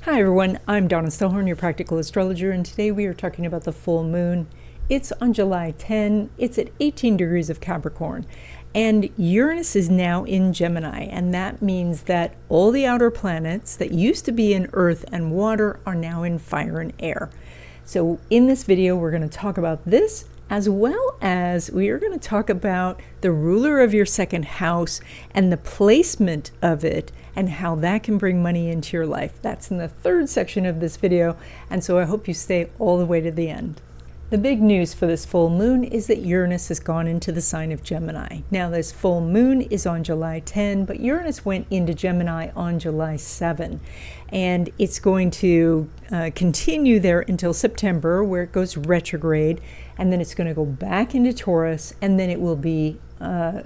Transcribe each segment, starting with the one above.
Hi everyone, I'm Donna Stellhorn, your practical astrologer, and today we are talking about the full moon. It's on July 10, it's at 18 degrees of Capricorn, and Uranus is now in Gemini, and that means that all the outer planets that used to be in earth and water are now in fire and air. So in this video, we're going to talk about this, as well as we are going to talk about the ruler of your second house and the placement of it and how that can bring money into your life. That's in the third section of this video, and so I hope you stay all the way to the end. The big news for this full moon is that Uranus has gone into the sign of Gemini. Now this full moon is on July 10, but Uranus went into Gemini on July 7. And it's going to continue there until September, where it goes retrograde, and then it's going to go back into Taurus, and then it will be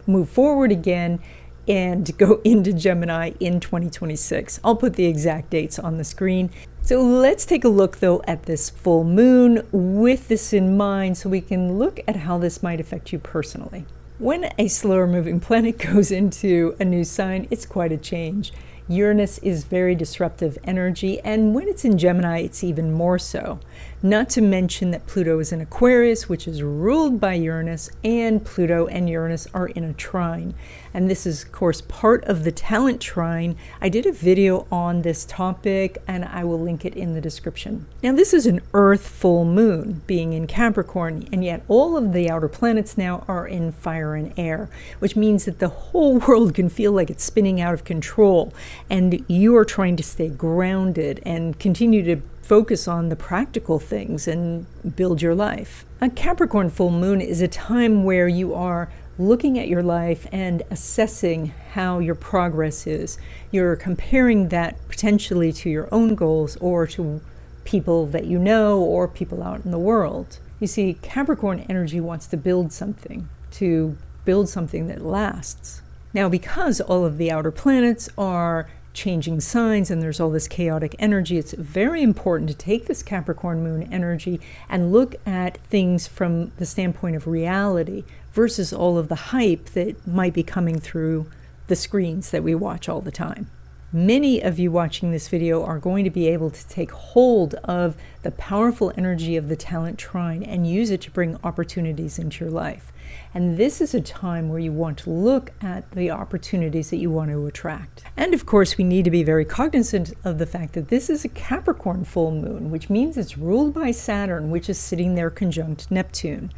move forward again and go into Gemini in 2026. I'll put the exact dates on the screen. So let's take a look though at this full moon with this in mind so we can look at how this might affect you personally. When a slower moving planet goes into a new sign, it's quite a change. Uranus is very disruptive energy, and when it's in Gemini, it's even more so. Not to mention that Pluto is in Aquarius, which is ruled by Uranus, and Pluto and Uranus are in a trine. And this is, of course, part of the talent trine. I did a video on this topic, and I will link it in the description. Now, this is an Earth full moon, being in Capricorn, and yet all of the outer planets now are in fire and air, which means that the whole world can feel like it's spinning out of control. And you are trying to stay grounded and continue to focus on the practical things and build your life. A Capricorn full moon is a time where you are looking at your life and assessing how your progress is. You're comparing that potentially to your own goals or to people that you know or people out in the world. You see, Capricorn energy wants to build something that lasts. Now, because all of the outer planets are changing signs and there's all this chaotic energy, it's very important to take this Capricorn moon energy and look at things from the standpoint of reality versus all of the hype that might be coming through the screens that we watch all the time. Many of you watching this video are going to be able to take hold of the powerful energy of the talent trine and use it to bring opportunities into your life. And this is a time where you want to look at the opportunities that you want to attract. And of course, we need to be very cognizant of the fact that this is a Capricorn full moon, which means it's ruled by Saturn, which is sitting there conjunct Neptune.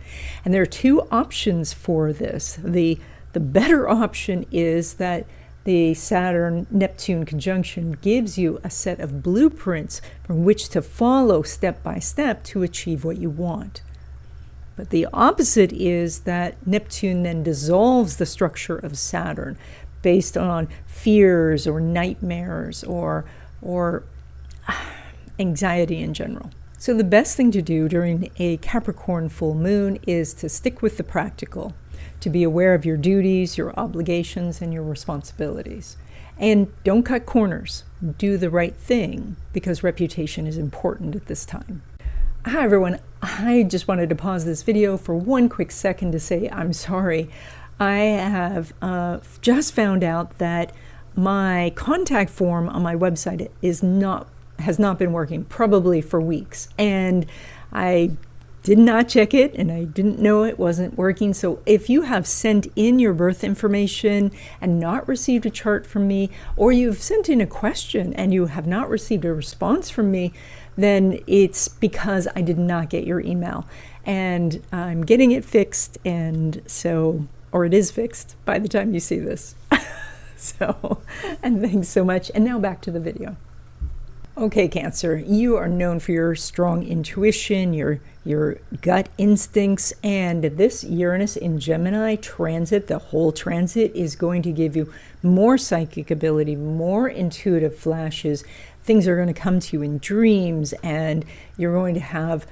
And there are two options for this. The better option is that the Saturn-Neptune conjunction gives you a set of blueprints from which to follow step by step to achieve what you want. But the opposite is that Neptune then dissolves the structure of Saturn based on fears or nightmares or anxiety in general. So the best thing to do during a Capricorn full moon is to stick with the practical, to be aware of your duties, your obligations, and your responsibilities. And don't cut corners. Do the right thing, because reputation is important at this time. Hi everyone, I just wanted to pause this video for one quick second to say I'm sorry. I have just found out that my contact form on my website has not been working, probably for weeks. And I did not check it, and I didn't know it wasn't working. So if you have sent in your birth information and not received a chart from me, or you've sent in a question and you have not received a response from me, then it's because I did not get your email. And I'm getting it fixed, and so, or it is fixed by the time you see this. And thanks so much. And now back to the video. Okay, Cancer, you are known for your strong intuition, your gut instincts, and this Uranus in Gemini transit, the whole transit, is going to give you more psychic ability, more intuitive flashes. Things are going to come to you in dreams, and you're going to have,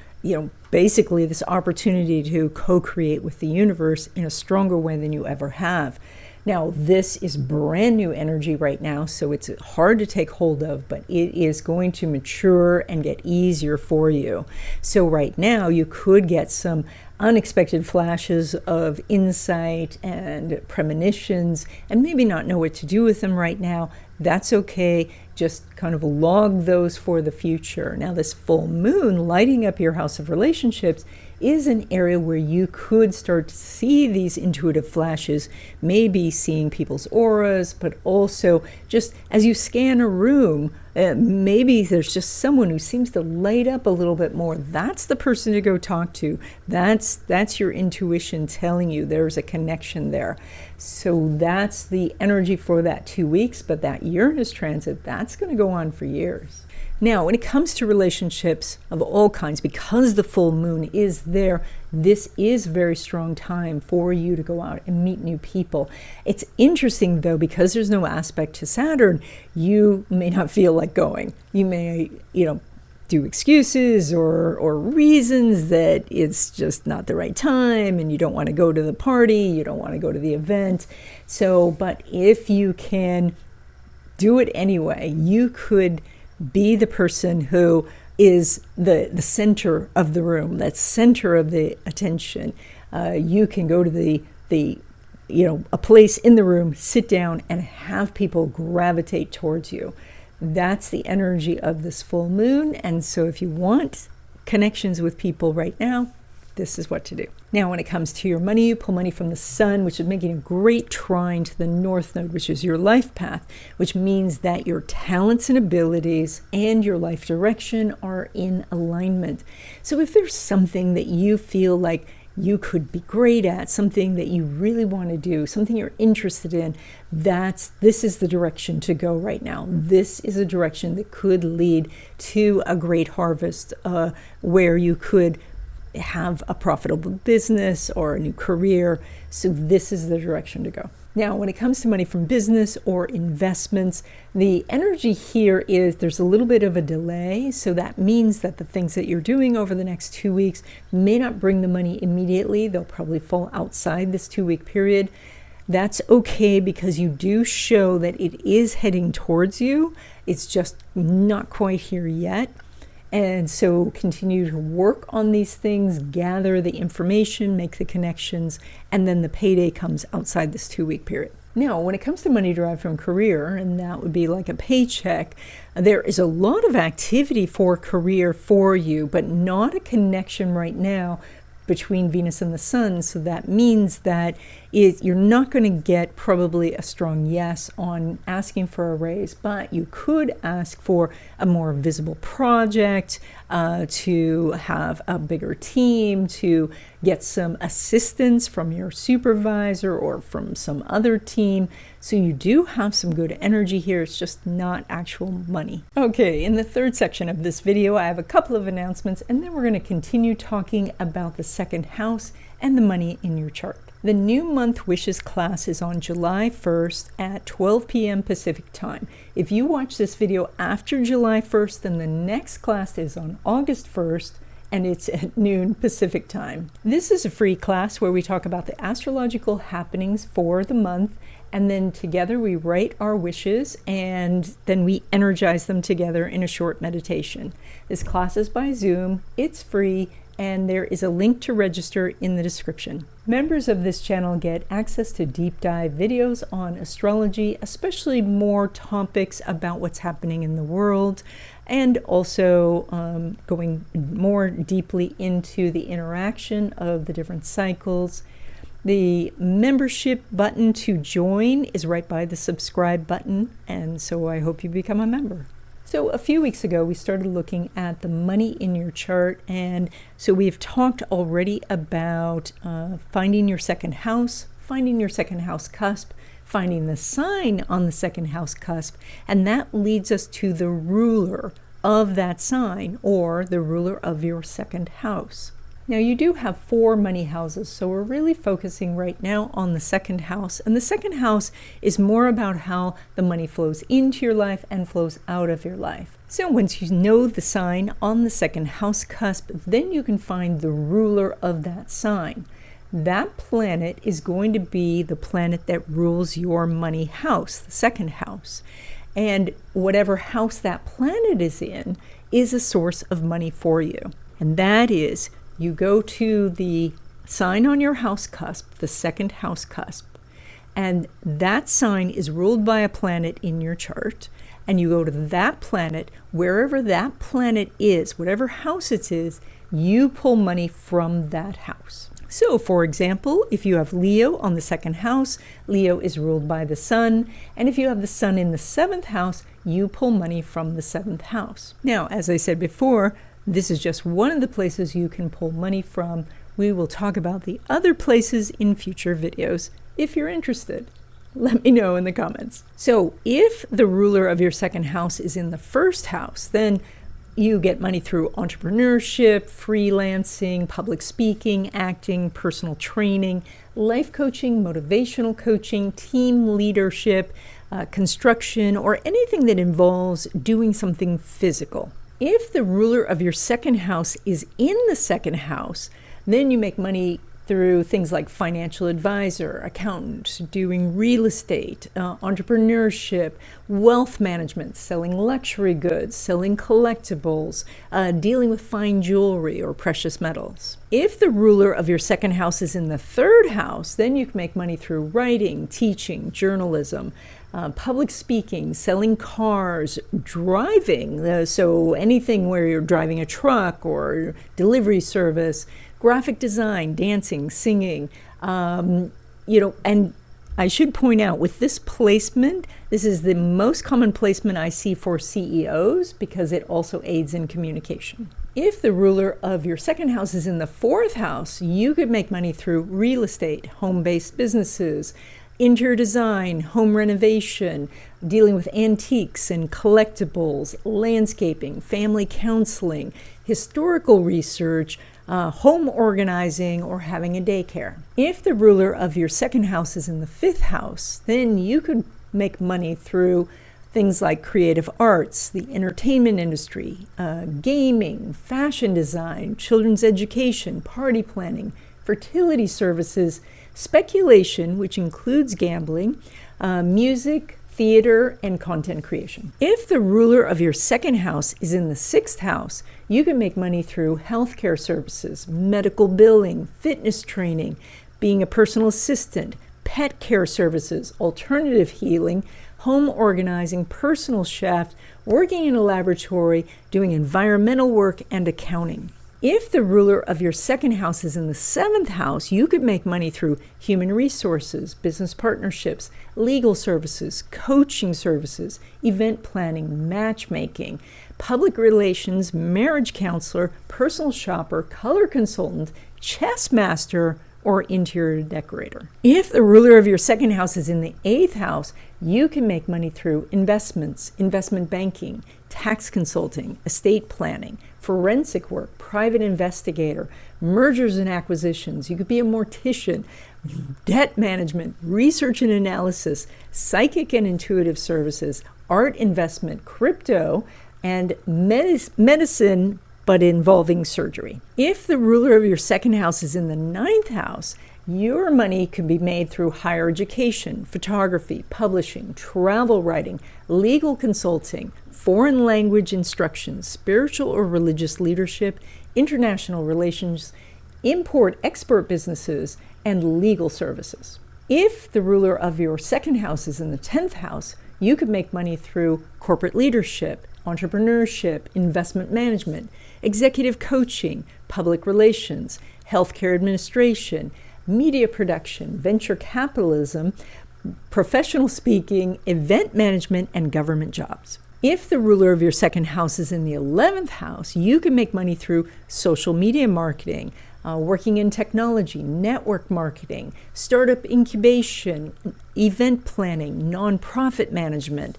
basically this opportunity to co-create with the universe in a stronger way than you ever have. Now, this is brand new energy right now, so it's hard to take hold of, but it is going to mature and get easier for you. So right now, you could get some unexpected flashes of insight and premonitions and maybe not know what to do with them right now. That's okay. Just kind of log those for the future. Now, this full moon lighting up your house of relationships is an area where you could start to see these intuitive flashes, maybe seeing people's auras, but also just as you scan a room, maybe there's just someone who seems to light up a little bit more. That's the person to go talk to. That's your intuition telling you there's a connection there. So that's the energy for that 2 weeks, but that Uranus transit, that's going to go on for years. Now, when it comes to relationships of all kinds, because the full moon is there, this is a very strong time for you to go out and meet new people. It's interesting, though, because there's no aspect to Saturn, you may not feel like going. You may, do excuses or reasons that it's just not the right time and you don't want to go to the party, you don't want to go to the event. So, but if you can do it anyway, you could be the person who is the center of the room, that center of the attention. You can go to a place in the room, sit down, and have people gravitate towards you. That's the energy of this full moon. And so if you want connections with people right now, this is what to do. Now, when it comes to your money, you pull money from the sun, which is making a great trine to the north node, which is your life path, which means that your talents and abilities and your life direction are in alignment. So if there's something that you feel like you could be great at, something that you really want to do, something you're interested in, this is the direction to go right now. This is a direction that could lead to a great harvest, where you could have a profitable business or a new career. So this is the direction to go. Now, when it comes to money from business or investments, the energy here is there's a little bit of a delay. So that means that the things that you're doing over the next 2 weeks may not bring the money immediately. They'll probably fall outside this 2-week period. That's okay, because you do show that it is heading towards you. It's just not quite here yet. And so continue to work on these things, gather the information, make the connections, and then the payday comes outside this 2-week period. Now, when it comes to money derived from career, and that would be like a paycheck, there is a lot of activity for career for you, but not a connection right now between Venus and the Sun. So that means that you're not going to get probably a strong yes on asking for a raise, but you could ask for a more visible project, to have a bigger team, to get some assistance from your supervisor or from some other team. So you do have some good energy here. It's just not actual money. Okay, in the third section of this video, I have a couple of announcements, and then we're going to continue talking about the second house and the money in your chart. The New Month Wishes class is on July 1st at 12 p.m. Pacific time. If you watch this video after July 1st, then the next class is on August 1st, and it's at noon Pacific time. This is a free class where we talk about the astrological happenings for the month, and then together we write our wishes, and then we energize them together in a short meditation. This class is by Zoom, it's free, and there is a link to register in the description. Members of this channel get access to deep dive videos on astrology, especially more topics about what's happening in the world, and also going more deeply into the interaction of the different cycles. The membership button to join is right by the subscribe button, and so I hope you become a member. So a few weeks ago, we started looking at the money in your chart, and so we've talked already about finding your second house cusp, finding the sign on the second house cusp, and that leads us to the ruler of that sign, or the ruler of your second house. Now, you do have 4 money houses, so we're really focusing right now on the second house. And the second house is more about how the money flows into your life and flows out of your life. So once you know the sign on the second house cusp, then you can find the ruler of that sign. That planet is going to be the planet that rules your money house, the second house. And whatever house that planet is in is a source of money for you. And that is, you go to the sign on your house cusp, the second house cusp, and that sign is ruled by a planet in your chart, and you go to that planet, wherever that planet is, whatever house it is, you pull money from that house. So, for example, if you have Leo on the second house, Leo is ruled by the sun, and if you have the sun in the seventh house, you pull money from the seventh house. Now, as I said before, this is just one of the places you can pull money from. We will talk about the other places in future videos if you're interested. Let me know in the comments. So, if the ruler of your second house is in the first house, then you get money through entrepreneurship, freelancing, public speaking, acting, personal training, life coaching, motivational coaching, team leadership, construction, or anything that involves doing something physical. If the ruler of your second house is in the second house, then you make money through things like financial advisor, accountant, doing real estate, entrepreneurship, wealth management, selling luxury goods, selling collectibles, dealing with fine jewelry or precious metals. If the ruler of your second house is in the third house, then you can make money through writing, teaching, journalism, public speaking, selling cars, driving, so anything where you're driving a truck or delivery service, graphic design, dancing, singing, and I should point out with this placement, this is the most common placement I see for CEOs because it also aids in communication. If the ruler of your second house is in the fourth house, you could make money through real estate, home-based businesses, interior design, home renovation, dealing with antiques and collectibles, landscaping, family counseling, historical research, home organizing, or having a daycare. If the ruler of your second house is in the fifth house, then you could make money through things like creative arts, the entertainment industry, gaming, fashion design, children's education, party planning, fertility services, speculation, which includes gambling, music, theater, and content creation. If the ruler of your second house is in the sixth house, you can make money through healthcare services, medical billing, fitness training, being a personal assistant, pet care services, alternative healing, home organizing, personal chef, working in a laboratory, doing environmental work, and accounting. If the ruler of your second house is in the seventh house, you could make money through human resources, business partnerships, legal services, coaching services, event planning, matchmaking, public relations, marriage counselor, personal shopper, color consultant, chess master, or interior decorator. If the ruler of your second house is in the eighth house, you can make money through investments, investment banking, tax consulting, estate planning, forensic work, private investigator, mergers and acquisitions. You could be a mortician, debt management, research and analysis, psychic and intuitive services, art investment, crypto, and medicine, but involving surgery. If the ruler of your second house is in the ninth house, your money could be made through higher education, photography, publishing, travel writing, legal consulting, foreign language instruction, spiritual or religious leadership, international relations, import-export businesses, and legal services. If the ruler of your second house is in the 10th house, you could make money through corporate leadership, entrepreneurship, investment management, executive coaching, public relations, healthcare administration, media production, venture capitalism, professional speaking, event management, and government jobs. If the ruler of your second house is in the 11th house, you can make money through social media marketing, working in technology, network marketing, startup incubation, event planning, nonprofit management,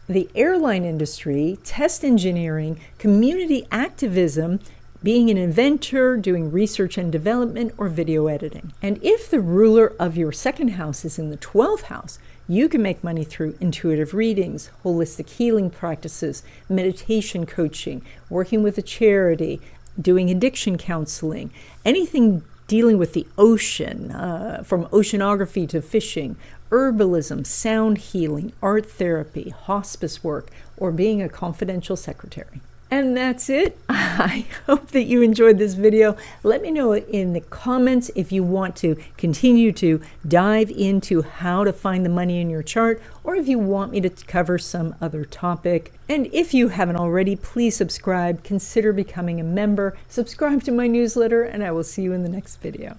the airline industry, test engineering, community activism, being an inventor, doing research and development, or video editing. And if the ruler of your second house is in the 12th house, you can make money through intuitive readings, holistic healing practices, meditation coaching, working with a charity, doing addiction counseling, anything dealing with the ocean, from oceanography to fishing, herbalism, sound healing, art therapy, hospice work, or being a confidential secretary. And that's it. I hope that you enjoyed this video. Let me know in the comments if you want to continue to dive into how to find the money in your chart, or if you want me to cover some other topic. And if you haven't already, please subscribe, consider becoming a member, subscribe to my newsletter, and I will see you in the next video.